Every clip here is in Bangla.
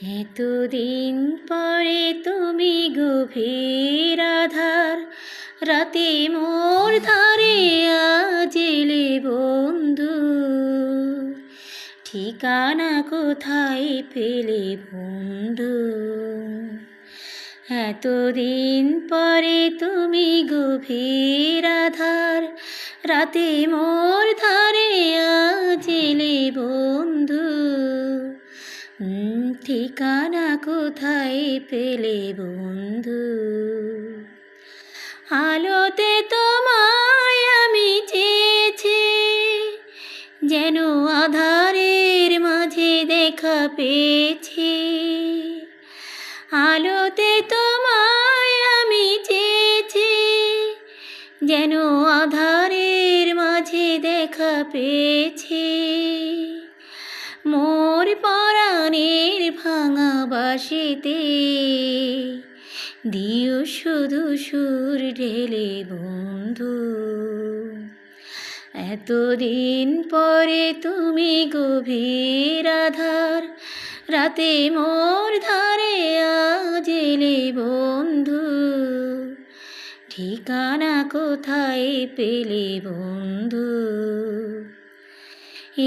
এতদিন পরে তুমি গভীর আধার রাতে মোর ধারে আজ এলে বন্ধু, ঠিকানা কোথায় পেলে বন্ধু? এতদিন পরে তুমি গভীর আধার রাতে মোর ধারে আজ এলে বন্ধু, ঠিকানা কোথায় পেলে বন্ধু? আলোতে তোমায় আমি চেয়েছি, যেন আধারের মাঝে দেখা পেয়েছি। আলোতে তোমায় আমি চেয়েছি, যেন আধারের মাঝে দেখা পেয়েছি। মোর পরাণের ভাঙা বাঁশিতে দিও শুধু সুর ঢেলে বন্ধু। এতদিন পরে তুমি গভীর আধার রাতে মোর ধারে আজ এলে বন্ধু, ঠিকানা কোথায় পেলে বন্ধু?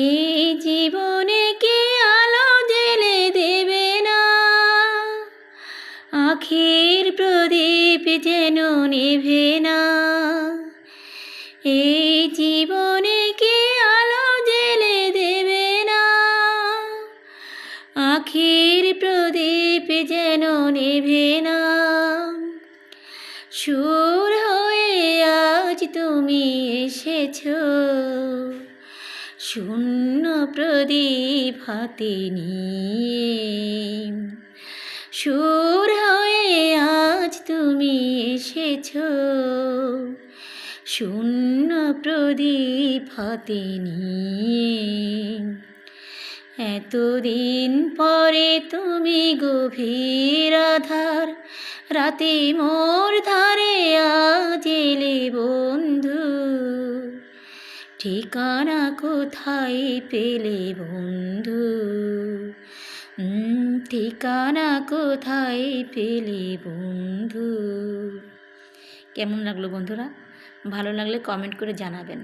এই জীবনে কি আলো জেলে দেবে না, আখির প্রদীপ যেন নেভে না। এই জীবনে কি আলো জেলে দেবে না, আখির প্রদীপ যেন নেভে না। সুর হয়ে আজ তুমি এসেছো, শূন্য প্রদীপ হাতে নিয়ে। সুর হয়ে আজ তুমি এসেছো, শূন্য প্রদীপ হাতে নিয়ে। এতদিন পরে তুমি গভীর আধার রাতে মোর ধারে আজ এলে বন্ধু, ঠিকানা কোথায় পেলে বন্ধু? ঠিকানা কোথায় পেলে বন্ধু? কেমন লাগলো বন্ধুরা? ভালো লাগলে কমেন্ট করে জানাবেন।